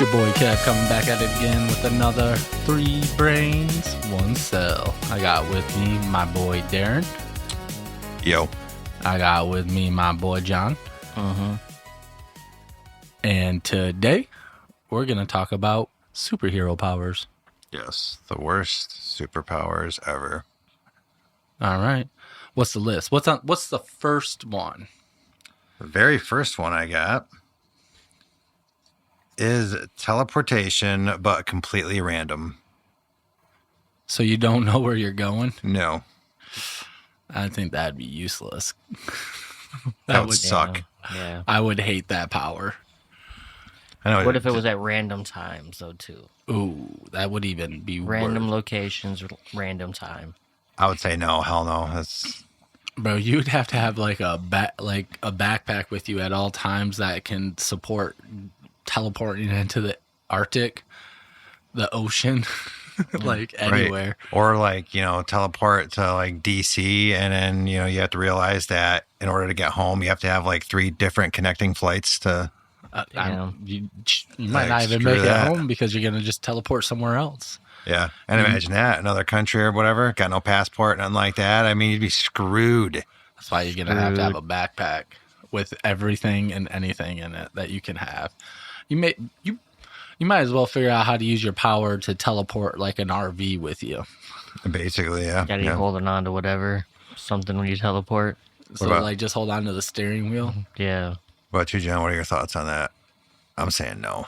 Your boy Kev coming back at it again with another 3 brains, 1 cell. I got with me my boy Darren. Yo. I got with me my boy John. And today we're going to talk about superhero powers. Yes, the worst superpowers ever. All right. What's the list? What's the first one? The very first one I got is teleportation, but completely random. So you don't know where you're going? No. I think that'd be useless. That would suck. Yeah. I would hate that power. I know. What if it was at random times, though, too? Ooh, that would even be Random worse. locations, random time. I would say no. Hell no. That's Bro, you'd have to have like a backpack with you at all times that can support teleporting into the Arctic, the ocean, like anywhere. right. Or like, teleport to like DC, and then, you have to realize that in order to get home, you have to have like 3 different connecting flights to. You might not even screw make that. it home because you're gonna just teleport somewhere else. Yeah. And imagine that, another country or whatever, got no passport, nothing like that. I mean, you'd be screwed. That's why you're gonna have to have a backpack with everything and anything in it that you can have. You might as well figure out how to use your power to teleport like an RV with you. Basically, yeah. Gotta be yeah. holding on to whatever, something when you teleport. So about- like just hold on to the steering wheel. Yeah. What about you, John? What are your thoughts on that? I'm saying no.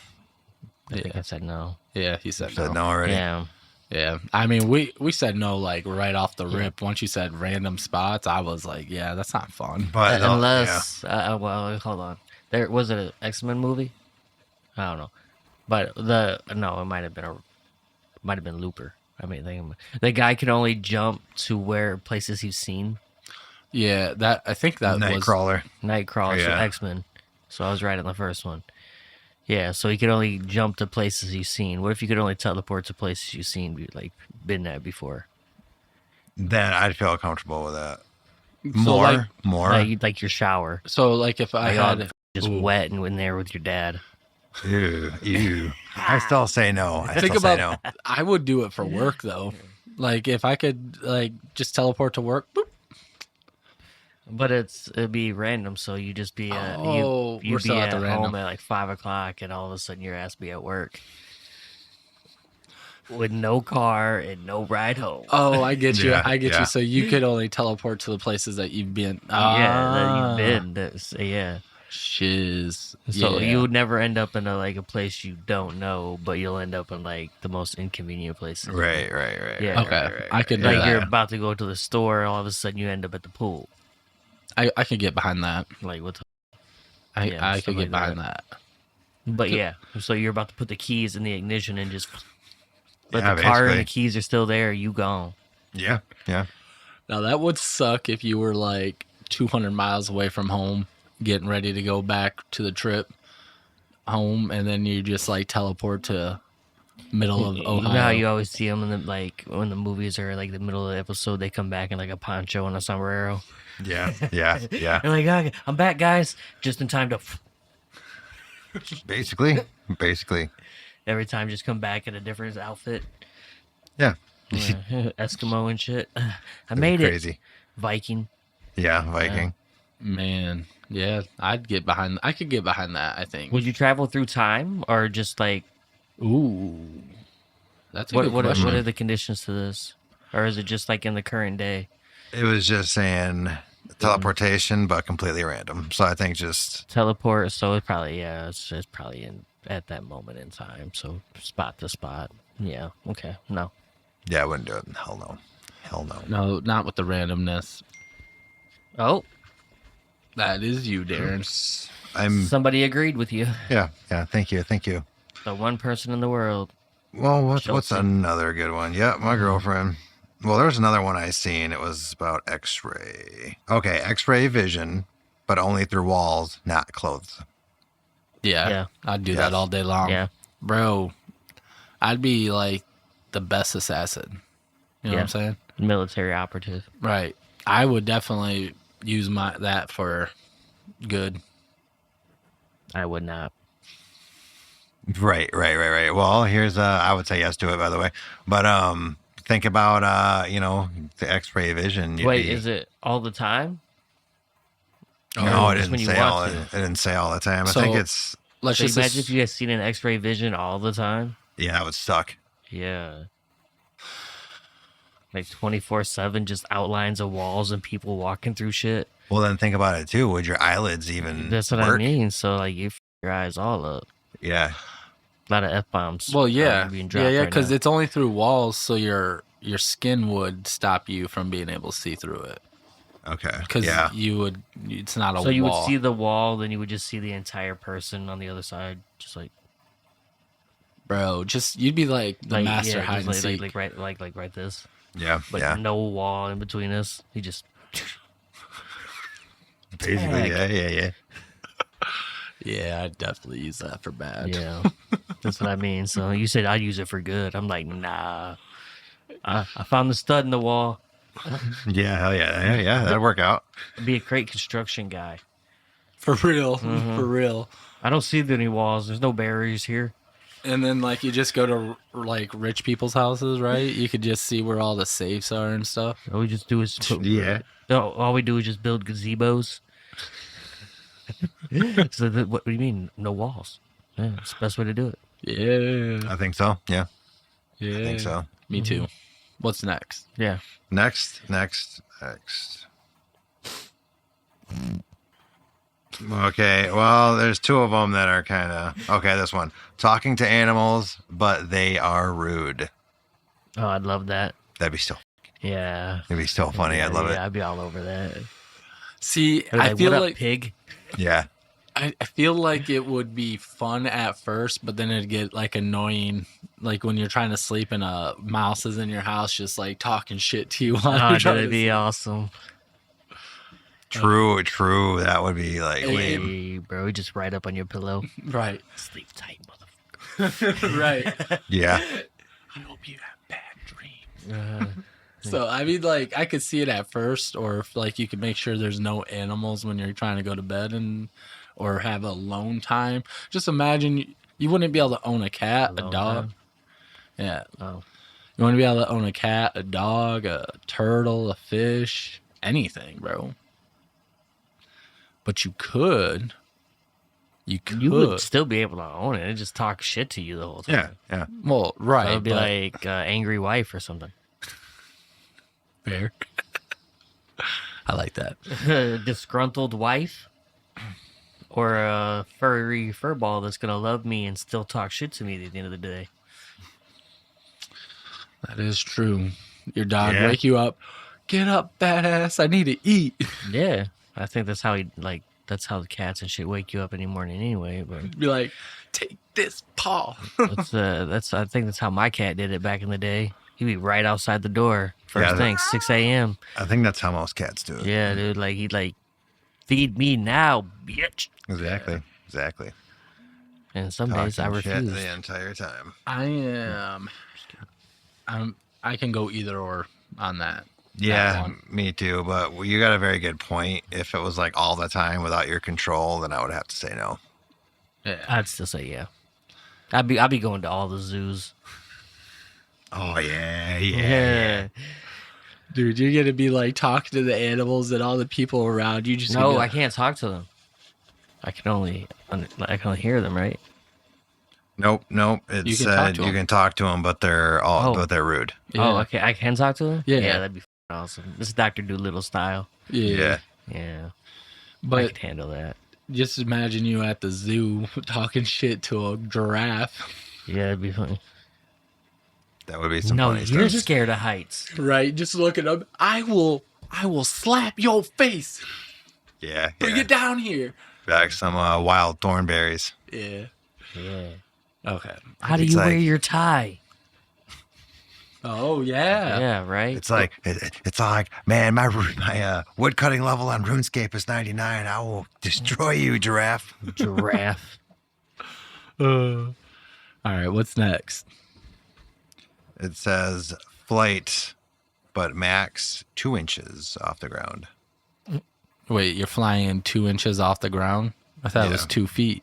I think I said no. Yeah, he said no. Said no already. Yeah. Yeah, I mean, we said no like right off the rip. Once you said random spots, I was like, yeah, that's not fun. But no, Unless, well, hold on. There was it an X-Men movie? I don't know, but it might have been Looper. I mean, the guy could only jump to where places he's seen. Yeah, I think that was Nightcrawler. Nightcrawler, so Yeah. X-Men. So I was right on the first one. Yeah, so he could only jump to places he's seen. What if you could only teleport to places you've seen, like been at before? Then I'd feel comfortable with that. So, More. Like your shower, So like if I like all had just Ooh. wet and in there with your dad. Ew. I still say no. think about, I would do it for work though. Like if I could like just teleport to work. Boop. But it'd be random, so you just be Oh, we're you'd still be at at the home random. at like 5:00, and all of a sudden your ass be at work with no car and no ride home. Oh, I get you. Yeah, I get yeah. you. So you could only teleport to the places that you've been. Yeah, that you've been. Yeah. Shiz. So yeah. you would never end up in a place you don't know, but you'll end up in like the most inconvenient places. Right. Yeah. Okay, I could do Like that. you're about to go to the store, and all of a sudden you end up at the pool. I could get behind that. Like what? I stuff could get like behind that. But yeah, so you're about to put the keys in the ignition and just. But Yeah, the car and basically. the keys are still there. You gone. Yeah. Now that would suck if you were like 200 miles away from home, getting ready to go back to the trip home, and then you just like teleport to middle of You Ohio. know how you always see them in the when the movies are like the middle of the episode, they come back in like a poncho and a sombrero. Yeah. They're like, "Okay, I'm back, guys, just in time to." Basically. Every time, just come back in a different outfit. Yeah. Eskimo and shit. I made it. Crazy. Viking. Yeah. Viking. Man, yeah, I could get behind that, I think. Would you travel through time or just like Ooh, that's a what? good What question. are the conditions to this, or is it just like in the current day? It was just saying teleportation, but completely random. So I think just Teleport. So it's probably it's probably in at that moment in time. So spot to spot. Yeah. Okay. No. I wouldn't do it. Hell no. No, not with the randomness. Oh, That is you, Darren. I'm. somebody agreed with you. Yeah. Thank you. The one person in the world. Well, what's Chelsea. another good one? Yeah, my girlfriend. Well, there was another one I seen. It was about X-ray. Okay, X-ray vision, but only through walls, not clothes. Yeah, Yeah. I'd do Yes. that all day long. Yeah. Bro, I'd be like the best assassin. You know what I'm saying? Military operative. Right. I would definitely use that for good. I would not. Right. Well, here's I would say yes to it, by the way. But think about the X-ray vision. You'd Wait, be- is it all the time? No, Or it just when didn't you say all. want It to? didn't say all the time. I So- think it's Let's So just imagine if you had seen an X-ray vision all the time. yeah, that would suck. Yeah. Like 24/7, just outlines of walls and people walking through shit. Well, then think about it too. Would your eyelids even? That's what work? I mean. So like you f your eyes all up. Yeah. A lot of F-bombs. Well, yeah, being yeah, dropped right because now. it's only through walls, so your skin would stop you from being able to see through it. Okay. Because Yeah. it's not a wall. So you would see the wall, then you would just see the entire person on the other side, just like Bro, you'd be like the master yeah, hide just and seek. like right this, Yeah. but yeah. no wall in between us. He just Basically. Yeah. Yeah, I'd definitely use that for bad. yeah, that's what I mean. So you said I'd use it for good. I'm like, nah. I found the stud in the wall. Yeah. Hell yeah. Yeah. That'd work out. I'd be a great construction guy. For real, Mm-hmm. for real. I don't see any walls. There's no barriers here. And then like you just go to like rich people's houses, right? You could just see where all the safes are and stuff. All we just do is Yeah. all we do is just build gazebos. So what do you mean? No walls? Yeah, it's the best way to do it. Yeah, I think so. Yeah. yeah. I think so. Me too. What's next? Yeah. Next. Okay, well, there's two of them that are kind of okay. This one, talking to animals, but they are rude. Oh, I'd love that. That'd be still, Yeah. it'd be still funny. I'd love Yeah, I'd be all over that. See, I'd be I feel what up, like pig. it. Yeah, I feel like it would be fun at first, but then it'd get like annoying. Like when you're trying to sleep and a mouse is in your house, just like talking shit to you. While Oh, you're trying that'd to be sleep. awesome. true. That would be like lame. Hey, bro, just right up on your pillow. Right, Sleep tight, motherfucker. right. Yeah, I hope you have bad dreams. So I mean, like I could see it at first, or if like you could make sure there's no animals when you're trying to go to bed or have alone time. Just imagine you wouldn't be able to own a cat, a Alone dog. time? Yeah, Oh, you want to be able to own a cat, a dog, a turtle, a fish, anything, bro. But you could. You would still be able to own it and just talk shit to you the whole time. yeah. Well, right. It would be but- like angry wife or something. fair. I like that. Disgruntled wife, or a furry furball that's gonna love me and still talk shit to me at the end of the day. That is true. Your dog Yeah. wake you up. Get up, badass. I need to eat. Yeah, I think that's how that's how the cats and shit wake you up in the morning anyway. But Be like, take this paw. I think that's how my cat did it back in the day. He'd be right outside the door first Yeah, thing, 6 a.m. I think that's how most cats do it. Yeah, dude, like he'd like feed me now, bitch. Exactly. And some days I Talking shit refuse. the entire time. I can go either or on that. Yeah, one. me too. But you got a very good point. If it was like all the time without your control, then I would have to say no. Yeah. I'd still say yeah. I'd be going to all the zoos. Oh yeah. Dude, you're going to be like talking to the animals and all the people around you. Just No, gonna- I can't talk to them. I can only hear them, right? Nope. It You can talk said to you 'em. can talk to them, but they're rude. Yeah. Oh, okay. I can talk to them. Yeah. that'd be f***ing awesome. This is Dr. Doolittle style. Yeah. Yeah, I But could handle that. just imagine you at the zoo talking shit to a giraffe. Yeah, it'd be funny. That would be some No, funny you're stuff. scared of heights. Right? Just looking up. I will slap your face. Yeah. Bring it down here. Back some wild thornberries. Yeah. Yeah. Okay. How do It's you wear like- your tie? Oh, yeah. Yeah, right. It's like it's like, man, my wood cutting level on RuneScape is 99. I will destroy you, giraffe. Giraffe. All right. What's next? It says flight, but max 2 inches off the ground. Wait, you're flying 2 inches off the ground? I thought it was Yeah. 2 feet.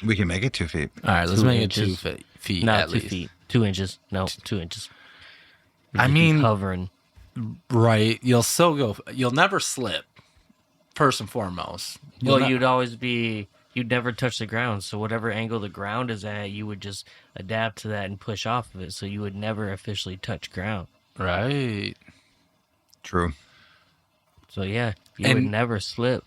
We can make it 2 feet. All right, let's 2 make inches. it 2 feet No, at 2 least. feet. 2 inches. No, 2 inches. I You'd be mean, hovering. right? You'll still go. You'll never slip. First and foremost. Well, you'd never touch the ground. So whatever angle the ground is at, you would just adapt to that and push off of it. So you would never officially touch ground. Right. True. So yeah, you would And- never slip.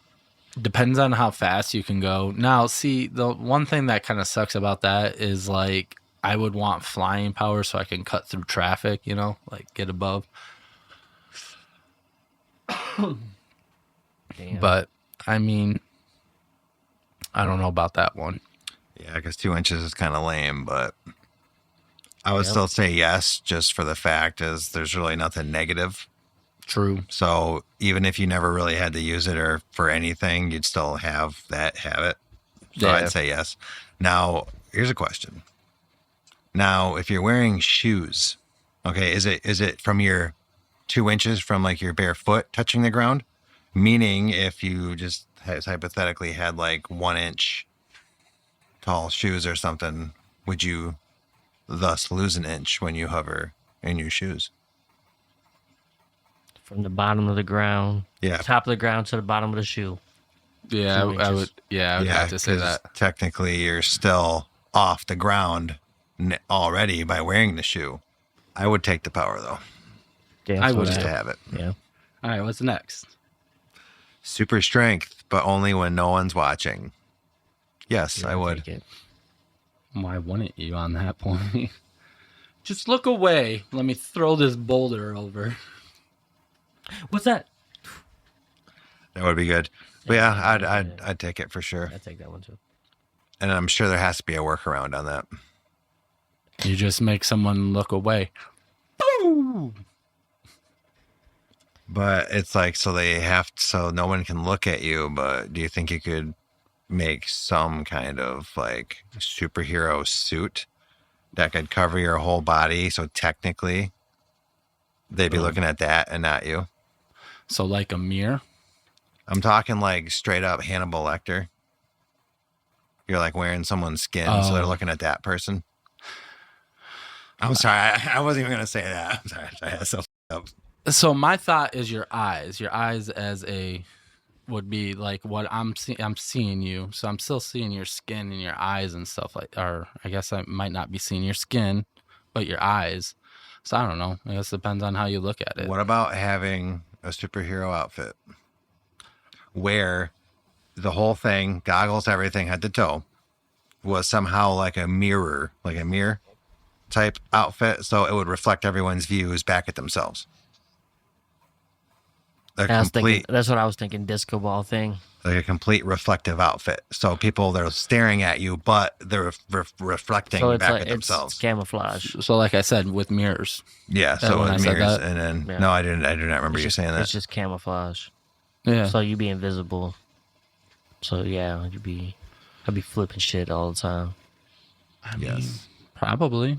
Depends on how fast you can go. Now, see, the one thing that kind of sucks about that is like I would want flying power so I can cut through traffic, like get above. Damn. But I mean, I don't know about that one. Yeah, because 2 inches is kind of lame, but I would Yep. still say yes, just for the fact is there's really nothing negative. True. So even if you never really had to use it or for anything, you'd still have it. So Yeah. I'd say yes. Now, here's a question. Now, if you're wearing shoes, okay, is it from your 2 inches from like your bare foot touching the ground? Meaning if you just hypothetically had like 1 inch tall shoes or something, would you thus lose an inch when you hover in your shoes? From the bottom of the ground, Yeah. top of the ground to the bottom of the shoe. Yeah, 2 I inches. would. Yeah, I would have to say 'cause that. technically you're still off the ground already by wearing the shoe. I would take the power though, Yeah, I so would just that- to have it. Yeah. All right, what's next? Super strength, but only when no one's watching. Yes, I would. Take it. Why wouldn't you on that point? Just look away. Let me throw this boulder over. What's that? That would be good. But yeah, I'd take it for sure. I take that one too. And I'm sure there has to be a workaround on that. You just make someone look away. Boom! But it's like, so no one can look at you, but do you think you could make some kind of like superhero suit that could cover your whole body? So technically they'd be looking at that and not you. So like a mirror. I'm talking like straight up Hannibal Lecter. You're like wearing someone's skin, so they're Oh. looking at that person. I'm sorry, I wasn't even gonna say that. I'm sorry, I had so up. So my thought is your eyes. Your eyes would be like what I'm seeing you. So I'm still seeing your skin and your eyes and stuff or I guess I might not be seeing your skin, but your eyes. So I don't know. I guess it depends on how you look at it. What about having a superhero outfit where the whole thing, goggles, everything, head to toe, was somehow like a mirror type outfit, so it would reflect everyone's views back at themselves. That's what I was thinking. Disco ball thing. Like a complete reflective outfit. So people, they're staring at you, but they're reflecting So it's back like at it's themselves. camouflage. So like I said, with mirrors. Yeah. that So when I with said mirrors, that? and then Yeah. no, I do not remember It's you just- saying that. It's just camouflage. Yeah. So you be invisible. So yeah, I'd be flipping shit all the time. I mean, Yes. probably.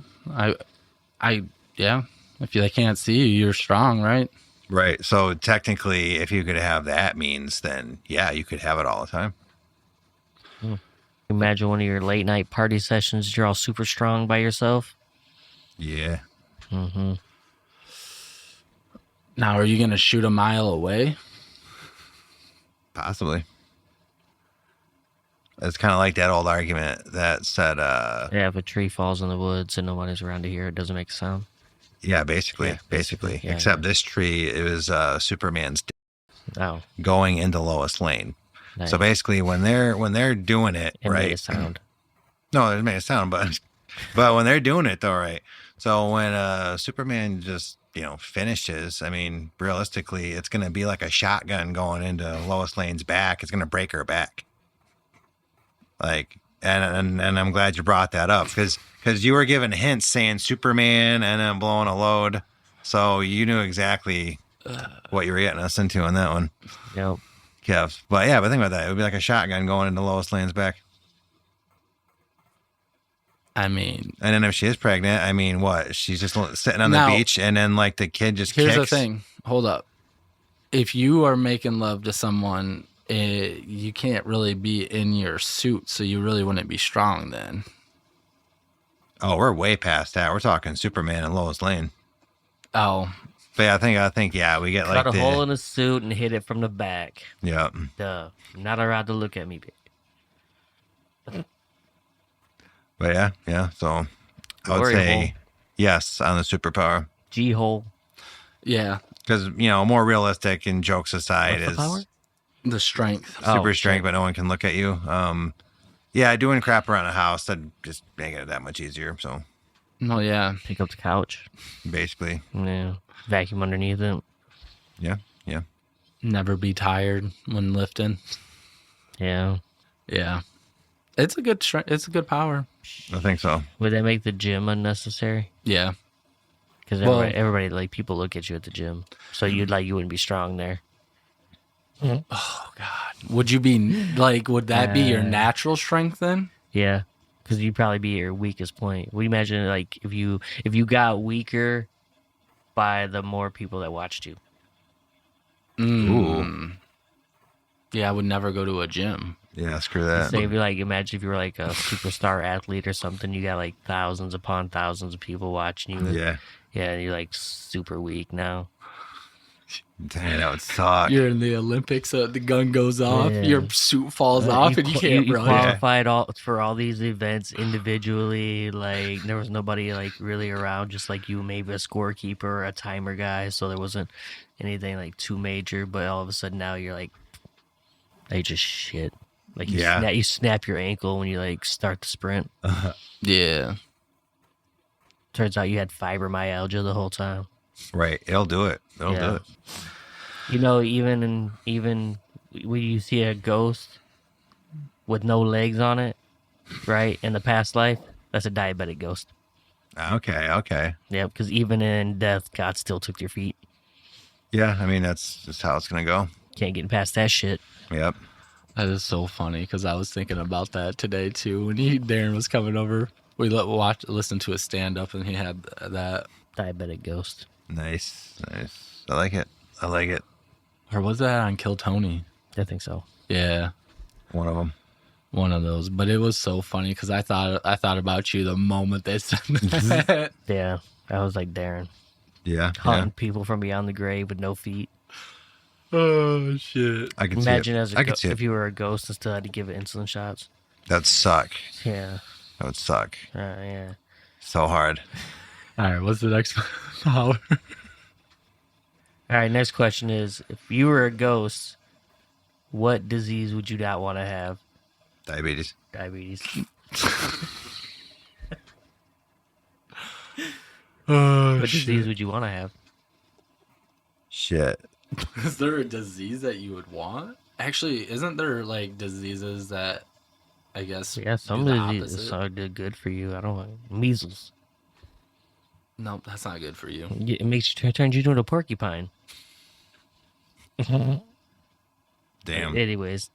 Yeah. If they can't see you, you're strong, right? Right. So technically, if you could have that means, then yeah, you could have it all the time. Imagine one of your late night party sessions. You're all super strong by yourself. Yeah. Mm-hmm. Now, are you going to shoot a mile away? Possibly. It's kind of like that old argument that said, Yeah, if a tree falls in the woods and nobody's around to hear it, doesn't make a sound. yeah, basically. Yeah, Except yeah. this tree, it was Superman's Oh, going into Lois Lane. nice. So basically, when they're doing it, It made right? a sound. No, it made a sound, but when they're doing it though, right? So when Superman just finishes, I mean, realistically, it's gonna be like a shotgun going into Lois Lane's back. It's gonna break her back. Like, and I'm glad you brought that up because you were giving hints saying Superman and then blowing a load, so you knew exactly what you were getting us into on that one, Yep. Kev. But think about that. It would be like a shotgun going into Lois Lane's back. I mean, And then if she is pregnant, I mean, what? She's just sitting on Now- the beach, and then like the kid just here's kicks. the thing. Hold up. If you are making love to someone you can't really be in your suit, so you really wouldn't be strong then. Oh, we're way past that. We're talking Superman and Lois Lane. Oh, But yeah, I think, yeah, we get Cut like a hole in the suit and hit it from the back. yeah. Duh. You're not allowed to look at me, baby. But yeah. So I would Glory say hole. yes on the superpower G-hole. yeah, because more realistic and jokes aside What's the is power? the strength. super Oh, strength, shit. but no one can look at you. Yeah, doing crap around the house that'd just make it that much easier. So Oh, yeah. Pick up the couch. basically, Yeah. Vacuum underneath it. yeah. Never be tired when lifting. Yeah. Yeah. It's a good it's a good power. I think so. Would that make the gym unnecessary? Yeah. Because Well- everybody, like, people look at you at the gym. So you wouldn't be strong there. Oh God. Would you be like? Would that be your Uh, natural strength then? Yeah. Because you'd probably be at your weakest point. We imagine, like, if you got weaker by the more people that watched you. Mm. Yeah, I would never go to a gym. Yeah, screw that. Say, if you imagine if you were like a superstar athlete or something, you got like thousands upon thousands of people watching you. Yeah, Yeah, you're like super weak now. dang, that would suck. You're in the Olympics, the gun goes off, Yeah. your suit falls off, and you can't you run. qualified for all these events individually. Like, there was nobody like really around, just like you, maybe a scorekeeper or a timer guy. So there wasn't anything like too major. But all of a sudden now you're like just shit. Like you snap your ankle when you like start the sprint. Yeah. Turns out you had fibromyalgia the whole time. Right, it'll do it. It'll do Yeah. it. You know, even when you see a ghost with no legs on it, right, in the past life, that's a diabetic ghost. Okay. Yeah, because even in death, God still took your feet. Yeah, I mean that's just how it's gonna go. Can't get past that shit. Yep. That is so funny because I was thinking about that today too. When Darren was coming over, we listened to a stand up, and he had that. Diabetic ghost. Nice. I like it. Or was that on Kill Tony? I think so. Yeah, One of them. one of those. But it was so funny because I thought about you the moment they said that. Yeah, that was like Darren Yeah. hunting people from beyond the grave with no feet. Oh shit! I can Imagine see it. I can see it. if you were a ghost and still had to give it insulin shots. That'd suck. Yeah, That would suck. yeah. So hard. All right, what's the next power? All right, next question is: if you were a ghost, what disease would you not want to have? Diabetes. Diabetes. Oh What disease would you want to have? Shit. Is there a disease that you would want? Actually, isn't there like diseases that I guess Yeah, some do the diseases opposite? are good for you. I don't know. Measles. No, that's not good for you. It makes you turns you into a porcupine. Damn. Anyways,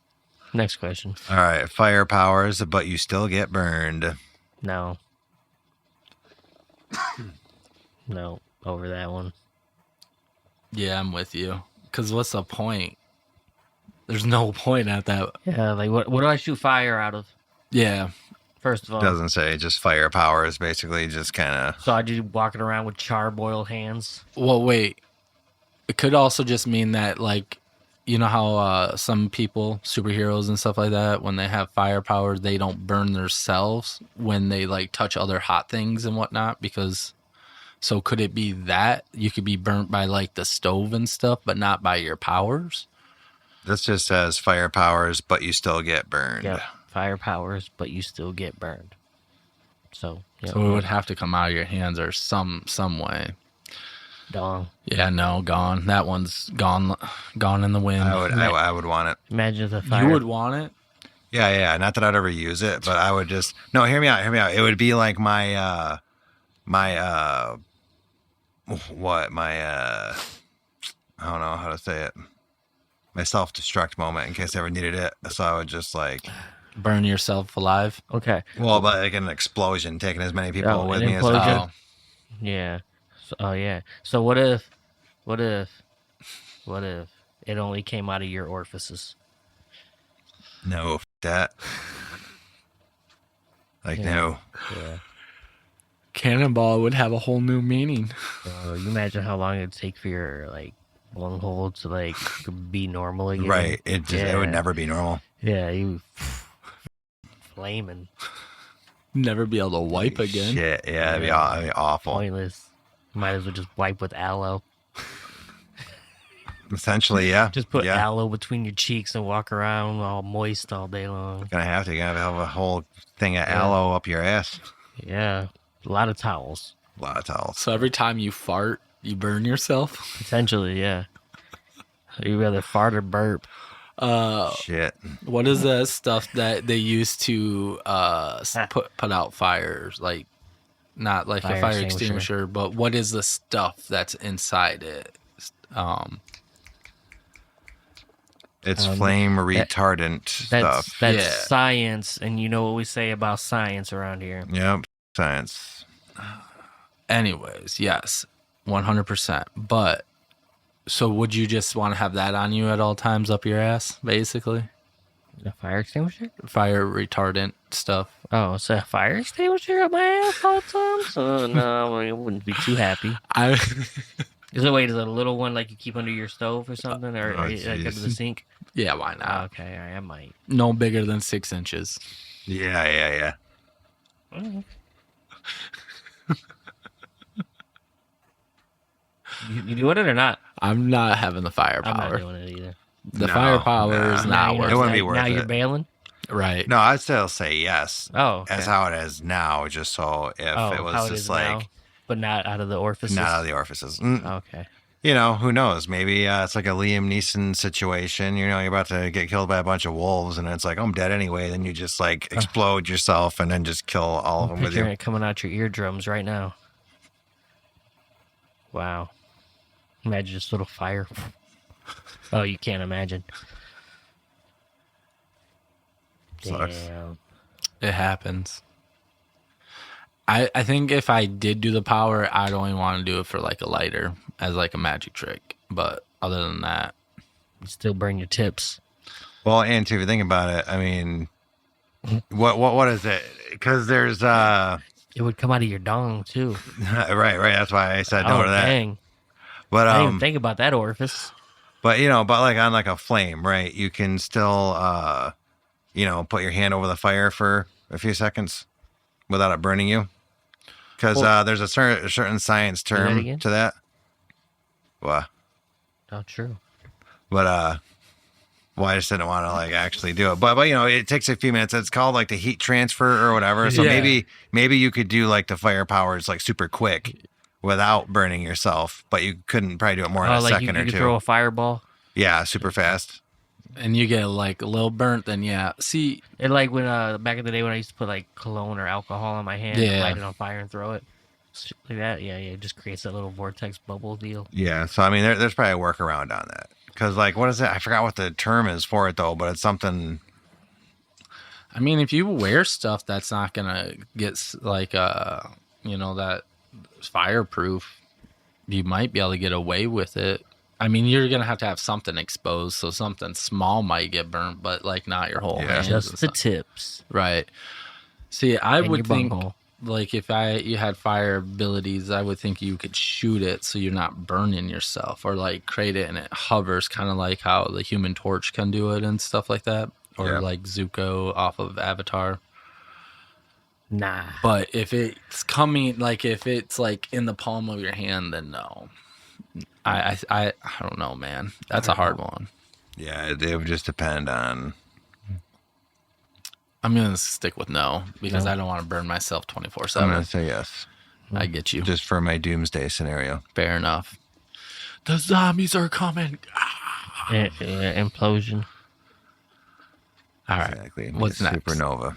next question. All right. Fire powers, but you still get burned. No. No, over that one. Yeah, I'm with you. Cause what's the point? There's no point at that. Yeah, like what do I shoot fire out of? Yeah, First of all, Doesn't say, just fire powers, basically, just kind of. so I just walking around with charboiled hands. well, wait. It could also just mean that, like, you know how some people, superheroes and stuff like that, when they have fire powers, they don't burn themselves when they, like, touch other hot things and whatnot. Because, so could it be that you could be burnt by, like, the stove and stuff, but not by your powers? This just says fire powers, but you still get burned. Yeah, fire powers, but you still get burned. So, yeah, So it would have to come out of your hands or some way. dong. Yeah, no, gone. That one's gone in the wind. I would want it. Imagine if the fire. You would want it? Yeah. Not that I'd ever use it, but I would just. No, hear me out. It would be like my I don't know how to say it. My self-destruct moment in case I ever needed it. So I would just like, Burn yourself alive? Okay. well, but like an explosion, taking as many people Oh, with an me as implosion? possible. Yeah. So, oh yeah. So what if it only came out of your orifices? No, that. Like, Yeah. no. Yeah. Cannonball would have a whole new meaning. You imagine how long it'd take for your like bunghole to like be normal again. Right. It would never be normal. Yeah, you flaming. Never be able to wipe again. Shit. Yeah, it'd be awful. Pointless. Might as well just wipe with aloe. Essentially, yeah. Just put yeah. aloe between your cheeks and walk around all moist all day long. Gonna have to. You're gonna have a whole thing of aloe up your ass. Yeah. A lot of towels. A lot of towels. So every time you fart, you burn yourself. Potentially, yeah. You rather fart or burp. Shit. What is the stuff that they use to put out fires? Like, not like a fire extinguisher, but what is the stuff that's inside it? It's flame retardant stuff. That's science, and you know what we say about science around here. Yep. Science. Anyways, yes, 100%. But so would you just want to have that on you at all times up your ass, basically? A fire extinguisher? Fire retardant stuff. Oh, so a fire extinguisher up my ass all the time? So no, I wouldn't be too happy. Is it a little one like you keep under your stove or something, or like under the sink? Yeah, why not? Okay, I might. No bigger than 6 inches. Yeah. You doing it or not? I'm not having the firepower. I'm not doing it either. The firepower is not worth it. it. Wouldn't be worth now it. You're bailing? Right. No, I'd still say yes. Oh, okay. As how it is now, just so if it was just like now, but not out of the orifices. not out of the orifices. Okay. You know, who knows? Maybe it's like a Liam Neeson situation. You know, you're about to get killed by a bunch of wolves, and it's like, I'm dead anyway. Then you just like explode yourself, and then just kill all of them with you. It coming out your eardrums right now. Wow. Imagine just a little fire. Oh, you can't imagine. Sucks. Damn. It happens. I think if I did do the power, I'd only want to do it for like a lighter as like a magic trick. But other than that, You still burn your tips. Well, and if you think about it, I mean, what is it? Because there's It would come out of your dong too. right. That's why I said no to that. Dang. But I didn't even think about that orifice. But like on like a flame, right? You can still put your hand over the fire for a few seconds without it burning you. Because there's a certain science term to that. What? Not true. But I just didn't want to like actually do it. But it takes a few minutes. It's called like the heat transfer or whatever. So maybe you could do like the fire powers like super quick without burning yourself, but you couldn't probably do it more in a second or two. You throw a fireball. Yeah, super fast. and you get like a little burnt, then yeah. See, And like when back in the day when I used to put like cologne or alcohol on my hand, and light it on fire and throw it. Shit like that, yeah, it just creates that little vortex bubble deal. Yeah, so I mean, there's probably a workaround on that. Because, like, what is it? I forgot what the term is for it, though, but it's something. I mean, if you wear stuff that's not going to get, like, that fireproof, you might be able to get away with it. I mean, you're going to have something exposed, so something small might get burnt, but, like, not your whole hand. Just the tips. Right. See, I And would your think, bunghole. like, if you had fire abilities, I would think you could shoot it so you're not burning yourself, or like create it and it hovers, kind of like how the Human Torch can do it and stuff like that, or like Zuko off of Avatar. Nah. But if it's coming, like if it's like in the palm of your hand, then no. I don't know, man. That's a hard one. Yeah, it would just depend on. I'm gonna stick with no because No. I don't want to burn myself I'm 24/7. going to say yes. I get you. Just for my doomsday scenario. Fair enough. The zombies are coming. Implosion. All right. Exactly. What's next? Supernova.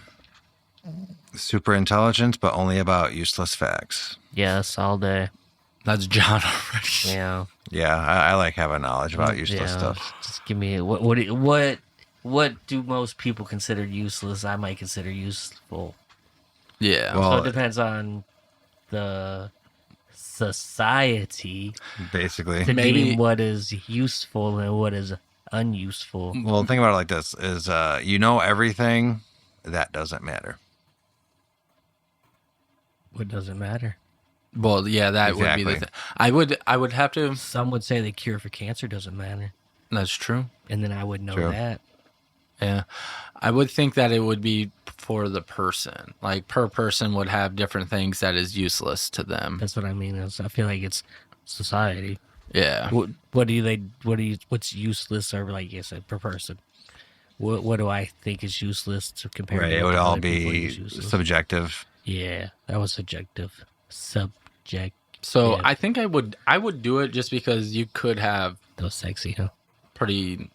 Super intelligence, but only about useless facts. Yes, all day. That's John already. Yeah. Yeah, I like having knowledge about useless stuff. Just give me what do most people consider useless? I might consider useful. Yeah. Well, So it depends on the society basically. to Maybe- deem what is useful and what is unuseful. Well, think about it like this: is you know everything that doesn't matter. What doesn't matter? Well, yeah, that would be the Exactly. thing. I would have to. Some would say the cure for cancer doesn't matter, That's true. and then I would know True. that. Yeah, I would think that it would be for the person. Like per person would have different things that is useless to them. That's what I mean. I feel like it's society. Yeah. What's useless or like you said per person? What do I think is useless to compare? Right. To It what would all other people be is useless? subjective. Yeah, that was subjective. Subject. So Yeah. I think I would do it just because you could have That was sexy, huh? pretty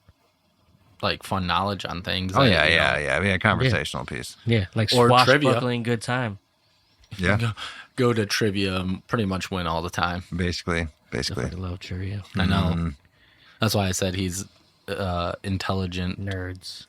like fun knowledge on things. Oh that, yeah, you yeah, know, yeah. Be a conversational piece. Yeah, like Or trivia. swashbuckling, good time. Yeah. Go to trivia and pretty much win all the time. Basically. I fucking love trivia. I know. Mm. That's why I said he's intelligent Nerds.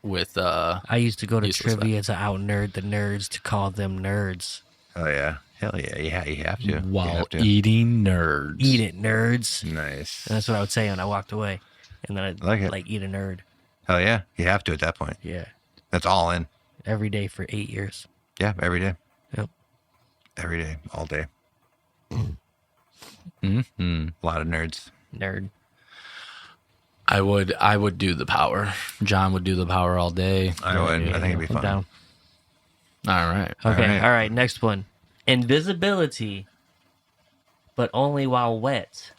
with I used to go to useless trivia to out nerd the nerds to call them nerds. Oh yeah. Hell yeah. Yeah. You have to. You while have to. eating nerds. Eat it, nerds. Nice. And that's what I would say when I walked away. And then I'd Like it. like eat a nerd. Hell yeah. You have to at that point. Yeah. That's all in. Every day for 8 years. Yeah. Every day. Yep. Every day. All day. Mm-hmm. A lot of nerds. Nerd. I would do the power. John would do the power all day. I would. I think it'd be I'm fun. down. All right. Okay. right. All right. Next one. Invisibility, but only while wet.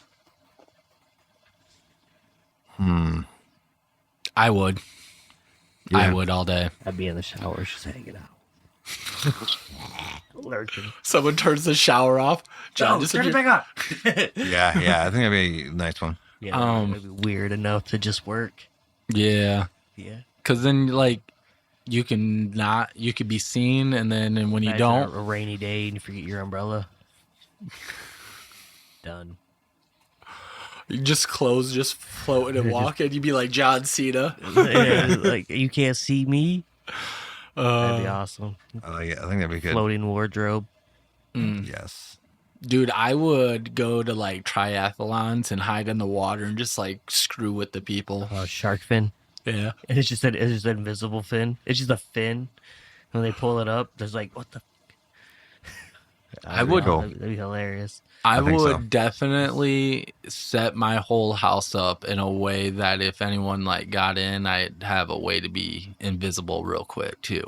I would. Yeah. I would all day. I'd be in the shower just hanging out. Lurking. Someone turns the shower off. John just turn it back on. Yeah. Yeah. I think that'd be a nice one. Yeah, it'd be weird enough to just work. Yeah. Yeah. Because then, like, you could be seen, and when you Imagine don't, a rainy day and you forget your umbrella. Done. you just clothes just floating and walking. You'd be like John Cena. Yeah, like you can't see me. That'd be awesome. I like it. I think that'd be good. Floating wardrobe. Yes. Dude, I would go to like triathlons and hide in the water and just like screw with the people. Shark fin. Yeah. And it's just an invisible fin. It's just a fin. When they pull it up, there's like, what the? I would go. That'd be hilarious. I think would so. definitely set my whole house up in a way that if anyone like got in, I'd have a way to be invisible real quick too.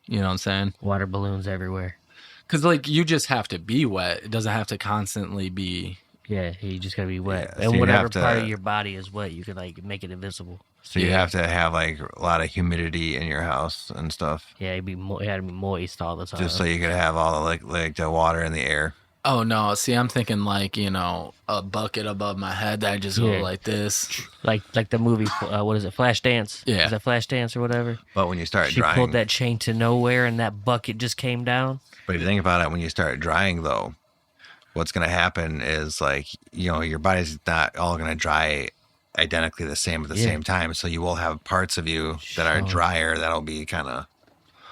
You know what I'm saying? Water balloons everywhere. Because like you just have to be wet. It doesn't have to constantly be. Yeah, you just gotta be wet. Yeah, so And you'd whatever have to- part of your body is wet, you could like make it invisible. So you Yeah. have to have like a lot of humidity in your house and stuff, Yeah, it had to be moist all the time. just so you could have all the like the water in the air. Oh no! See, I'm thinking like a bucket above my head that I just go Yeah. like this. like the movie, what is it, Flashdance? Yeah. Is that Flashdance or whatever? But when you start She drying, pulled that chain to nowhere and that bucket just came down. but if you think about it, when you start drying though, what's going to happen is like, your body's not all going to dry identically the same at the Yeah. same time. So you will have parts of you that are Sure. drier that'll be kind of,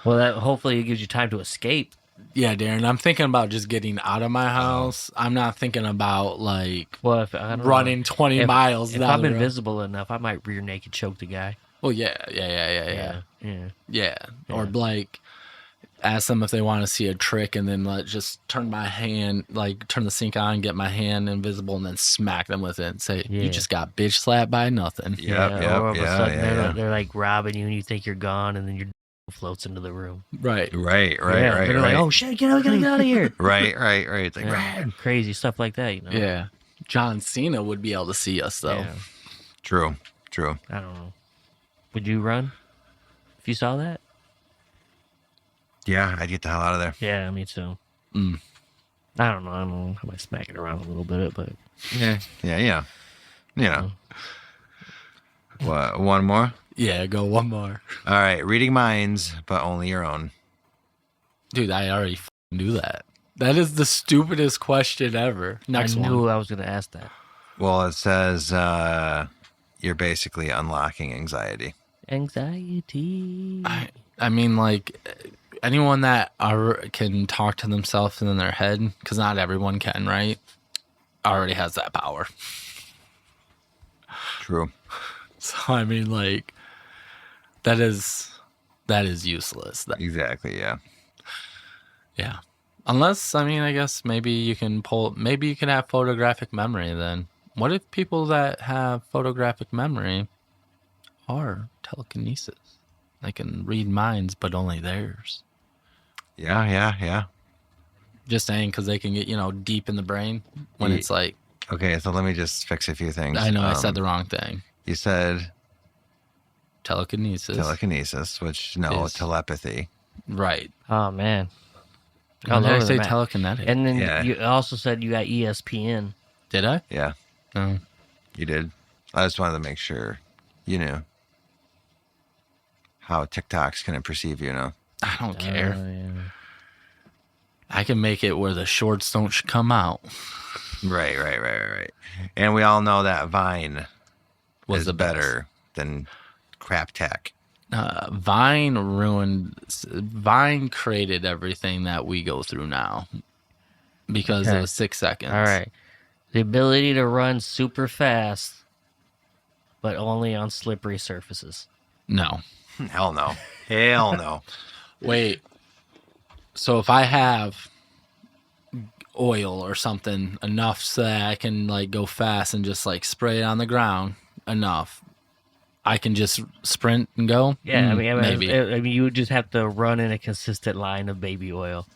Well, that hopefully it gives you time to escape. Yeah, Darren. I'm thinking about just getting out of my house. I'm not thinking about like Well, if I don't know. running 20 If- miles. If down I'm the road. invisible enough, I might rear naked choke the guy. Well, yeah. Yeah. Or like ask them if they want to see a trick, and then just turn my hand, like turn the sink on, get my hand invisible, and then smack them with it and say, Yeah. "You just got bitch slapped by nothing." Yep, or yep, all of a yeah, sudden yeah. they're like robbing you and you think you're gone and then your floats into the room. Right. right. Yeah, they're like, oh shit, we gotta get out of here. Right. It's like, Yeah, crazy stuff like that, you know? Yeah. John Cena would be able to see us though. Yeah. True. I don't know. Would you run if you saw that? Yeah, I'd get the hell out of there. Yeah, me too. Mm. I don't know. I might smack it around a little bit, but Yeah. What? One more? Yeah. Go one more, All right. Reading minds, but only your own. dude. I already knew that. That is the stupidest question ever. Next I one. knew I was gonna ask that. Well, it says you're basically unlocking anxiety. Anxiety. I mean, like anyone that can talk to themselves in their head, because not everyone can, right? Already has that power. True. So I mean, like, that is useless. Exactly. Yeah. Yeah. Unless, I mean, I guess maybe you can have photographic memory then. What if people that have photographic memory are telekinesis? They can read minds, but only theirs. Yeah. Just saying, because they can get, deep in the brain when it's like, Okay, so let me just fix a few things. I know I said the wrong thing. You said telekinesis. which Is- telepathy. Right. Oh man. When did I say map. telekinetic? And then Yeah. you also said you got ESPN. Did I? Yeah, No. you did. I just wanted to make sure you knew how TikTok's gonna perceive you. I don't care. Yeah. I can make it where the shorts don't come out. Right. And we all know that Vine Was is the best. better than Crap Tech. Vine created everything that we go through now because Okay. of 6 seconds. All right. The ability to run super fast, but only on slippery surfaces. No. Hell no. Hell no. Wait. So if I have oil or something enough so that I can like go fast and just like spray it on the ground enough, I can just sprint and go? Yeah, maybe. I mean, you would just have to run in a consistent line of baby oil.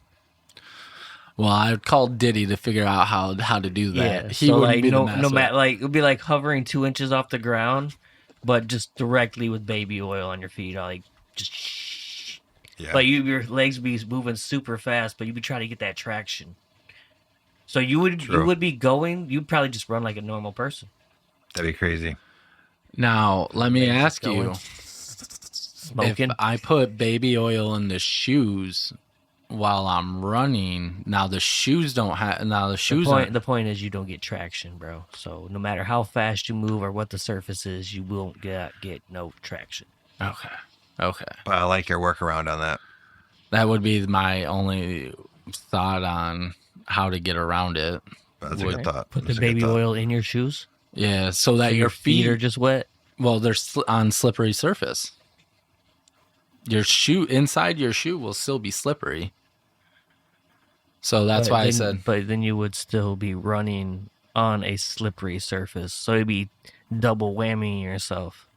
Well, I would call Diddy to figure out how to do that. Yeah, He so wouldn't like be the no master. matter like it would be like hovering 2 inches off the ground, but just directly with baby oil on your feet, like just. Yeah. But your legs would be moving super fast, but you'd be trying to get that traction. So you would be going. You'd probably just run like a normal person. That'd be crazy. Now, let me Legs ask going. you. Smoking. If I put baby oil in the shoes while I'm running, now the shoes don't have. Now the shoes. The point is you don't get traction, bro. So no matter how fast you move or what the surface is, you won't get no traction. Okay. But I like your workaround on that. That would be my only thought on how to get around it. That's a good thought. Put the That's a good baby thought. oil in your shoes. Yeah, so that So your feet are just wet. Well, they're on slippery surface. Your shoe inside your shoe will still be slippery. So that's why I said. But then you would still be running on a slippery surface. So you'd be double whammying yourself.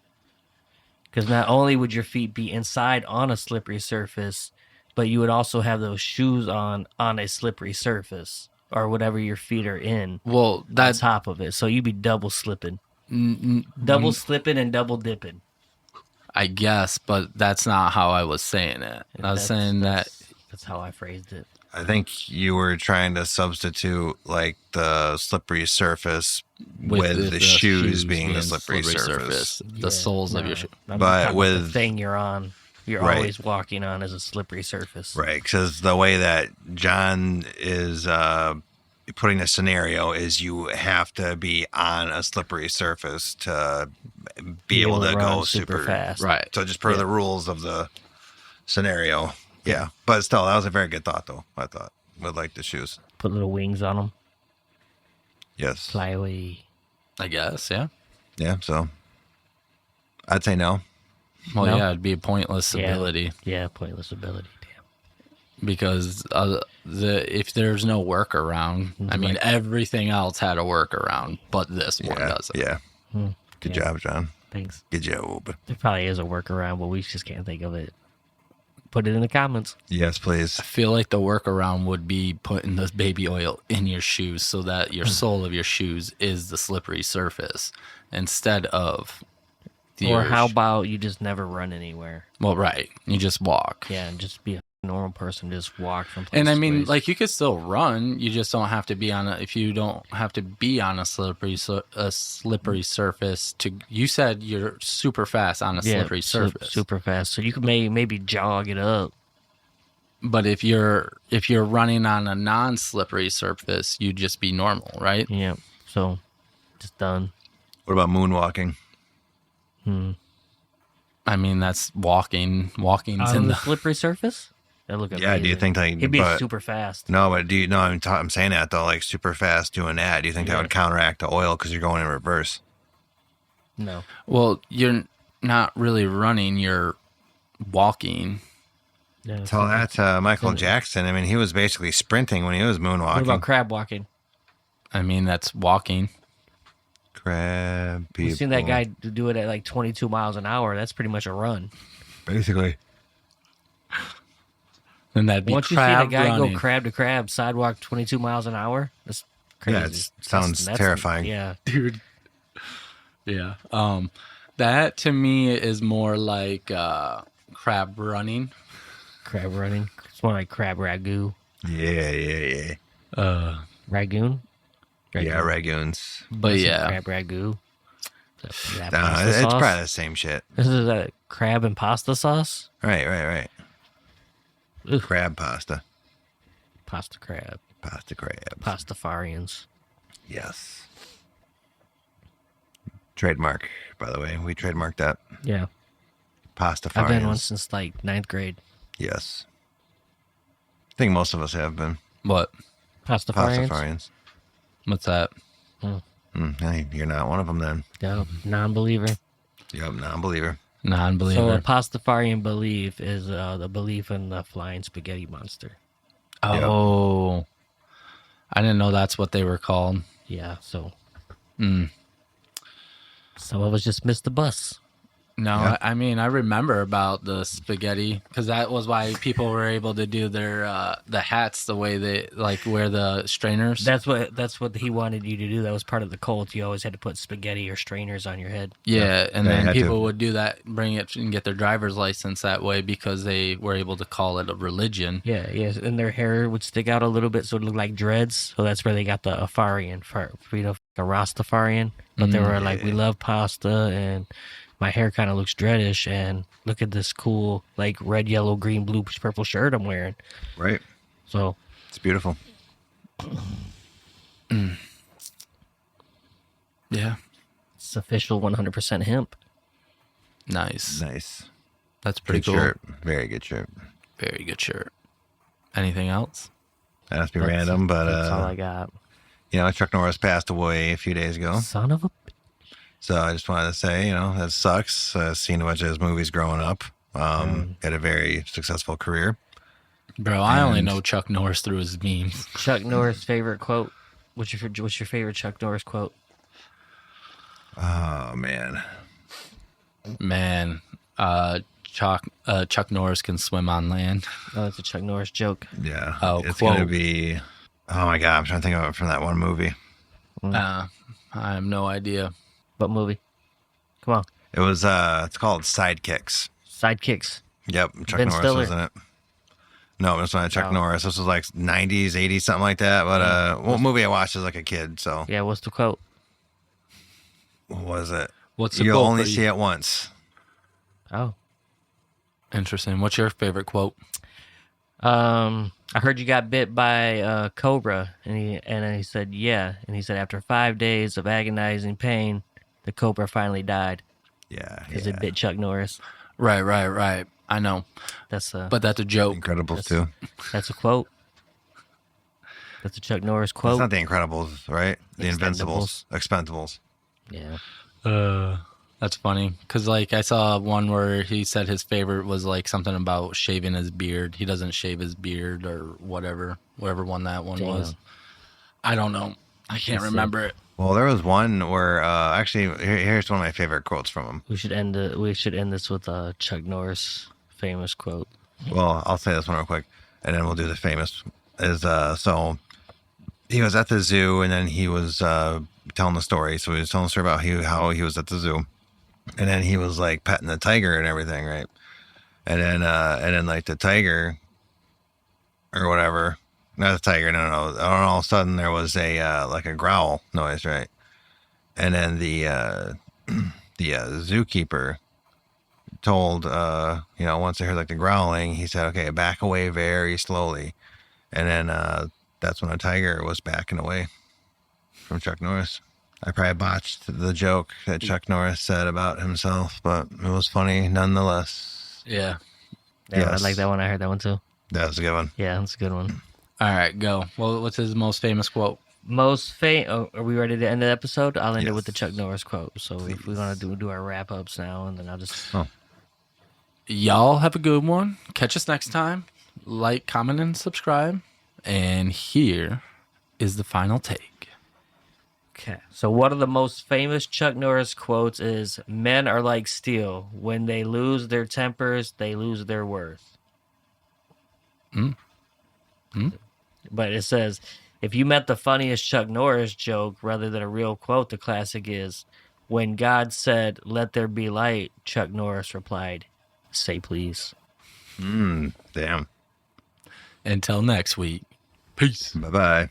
Because not only would your feet be inside on a slippery surface, but you would also have those shoes on a slippery surface or whatever your feet are in Well, on that's top of it. So you'd be double slipping. Double slipping and double dipping. I guess, but that's not how I was saying it. I was saying that. That's how I phrased it. I think you were trying to substitute like the slippery surface with the shoes being the slippery surface. The soles of your shoe. I'm But talking about with- the thing you're on, you're Right. always walking on is a slippery surface. Right, because the way that John is putting a scenario is you have to be on a slippery surface to be able to run go super fast. Right. So just per the rules of the scenario. Yeah. But still, that was a very good thought, though, I thought, with like the shoes. Put little wings on them. Yes. Fly away. I guess, yeah. Yeah, so I'd say no. Well, No? yeah, it'd be a pointless Yeah. ability Yeah, pointless ability. Damn. because if there's no workaround, I mean, everything else had a workaround, but this one doesn't. Yeah. Hmm. Good Yeah. job, John. Thanks. Good job. There probably is a workaround, but we just can't think of it. Put it in the comments. Yes, please. I feel like the workaround would be putting this baby oil in your shoes so that your sole of your shoes is the slippery surface instead of Or how about you just never run anywhere? Well, right. You just walk. Yeah, and just be a normal person. Just walk from place And I to mean, place. like you could still run. You just don't have to be on if you don't have to be on a slippery surface. You said you're super fast on a slippery surface. super fast. So you could maybe jog it up. But if you're running on a non-slippery surface, you'd just be normal, right? Yeah. So just done. What about moonwalking? I mean, that's walking's On in the the slippery surface? That look Yeah, do you amazing. think like He'd be but- super fast. No, but do you know? I'm saying that though, like super fast doing that. Do you think that Yeah. would counteract the oil because you're going in reverse? No. Well, you're not really running, you're walking. Yeah, Tell that to Michael Jackson. I mean, he was basically sprinting when he was What moonwalking. about crab walking? I mean, that's walking. Crab people. We've seen that guy do it at like 22 miles an hour. That's pretty much a run. Basically. Then that'd be Once you see a crab guy running. go crab to crab, sidewalk 22 miles an hour, that's crazy. Yeah, it sounds terrifying. Yeah. Dude. Yeah. That to me is more like crab running. Crab running. It's more like crab ragu. Yeah. Ragoon? Yeah, ragoons. But yeah. Crab ragu. Is that No, pasta it's sauce? probably the same shit. This is a crab and pasta sauce? Right. Ugh. Crab pasta. Pasta crab. Pasta crabs. Pastafarians. Yes. Trademark, by the way. We trademarked that. Yeah. Pasta I've been one since like 9th grade. Yes. I think most of us have been. What? Pastafarians? Pastafarians. What's that? Hey, you're not one of them then. Yeah. Non-believer. Yep, non-believer. So Non-believer. a Pastafarian belief is the belief in the flying spaghetti monster. Oh. I didn't know that's what they were called. Yeah, so Mm. some of us just missed the bus. No, Yeah. I mean, I remember about the spaghetti because that was why people were able to do their the hats the way they like wear the strainers. That's what he wanted you to do. That was part of the cult. You always had to put spaghetti or strainers on your head. Yeah, and They then had people to. would do that, bring it and get their driver's license that way because they were able to call it a religion. Yeah, yes, and their hair would stick out a little bit, so it looked like dreads. So that's where they got the Afarian, a Rastafarian. But they were like, we love pasta, and my hair kind of looks dreadish, and look at this cool like red, yellow, green, blue, purple shirt I'm wearing. Right. So It's beautiful. Yeah, it's official 100% hemp. nice. Nice. That's pretty Good cool. shirt. Very good shirt. Very good shirt. Anything else? That has to be That's- random, but that's all I got. Chuck Norris passed away a few days ago. Son of a. So I just wanted to say, that sucks. Seen a bunch of his movies growing up. Had a very successful career. Bro, I only And- know Chuck Norris through his memes. Chuck Norris favorite quote. What's your favorite Chuck Norris quote? Oh man. Man, Chuck Norris can swim on land. Oh, it's a Chuck Norris joke. Yeah. Oh, it's quote. gonna be. Oh my god, I'm trying to think of it from that one movie. I have no idea. What movie? Come on. It was. It's called Sidekicks. Sidekicks. Yep, Chuck Ben Norris Stiller. was in it. No, this one Chuck Oh. Norris. This was like 90s, 80s, something like that. But what movie I watched as like a kid. So Yeah, what's the quote? what was it? What's the You'll quote only for you? see it once. Oh. Interesting. What's your favorite quote? I heard you got bit by a cobra, and he said, yeah. And he said, after 5 days of agonizing pain, the cobra finally died Yeah, because yeah. it bit Chuck Norris. Right. I know. That's a But that's a joke. Incredibles too. that's a quote. That's a Chuck Norris It's quote. not the Incredibles, right? The Invincibles, Expendables. Yeah. That's funny. Because, like, I saw one where he said his favorite was, like, something about shaving his beard. He doesn't shave his beard or whatever. Whatever one that one was. Damn. I don't know. I can't Let's see. remember it. Well, there was one where actually here's one of my favorite quotes from him. We should end this with a Chuck Norris famous quote. Well, I'll say this one real quick, and then we'll do the famous. So he was at the zoo, and then he was telling the story. So he was telling the story about how he was at the zoo, and then he was like petting the tiger and everything, right? And then like the tiger or whatever, not the tiger, no. And all of a sudden there was a like a growl noise, right? And then the zookeeper told, once they heard like the growling, he said, okay, back away very slowly. And then that's when a tiger was backing away from Chuck Norris. I probably botched the joke that Chuck Norris said about himself, but it was funny nonetheless. Yeah. Yeah, Yes. I like that one. I heard that one too. That was a good one. Yeah, that's a good one. All right, go. Well, what's his most famous quote? Most famous. Are we ready to end the episode? I'll end it with the Yes. Chuck Norris quote. So if we're gonna Please. do our wrap ups now, and then I'll just. Oh, Y'all have a good one. Catch us next time. Like, comment, and subscribe. And here is the final take. Okay. So one of the most famous Chuck Norris quotes is, "Men are like steel. When they lose their tempers, they lose their worth." But it says, if you meant the funniest Chuck Norris joke rather than a real quote, the classic is, "When God said, 'Let there be light,' Chuck Norris replied, 'Say please.'" damn. Until next week. Peace. Bye bye.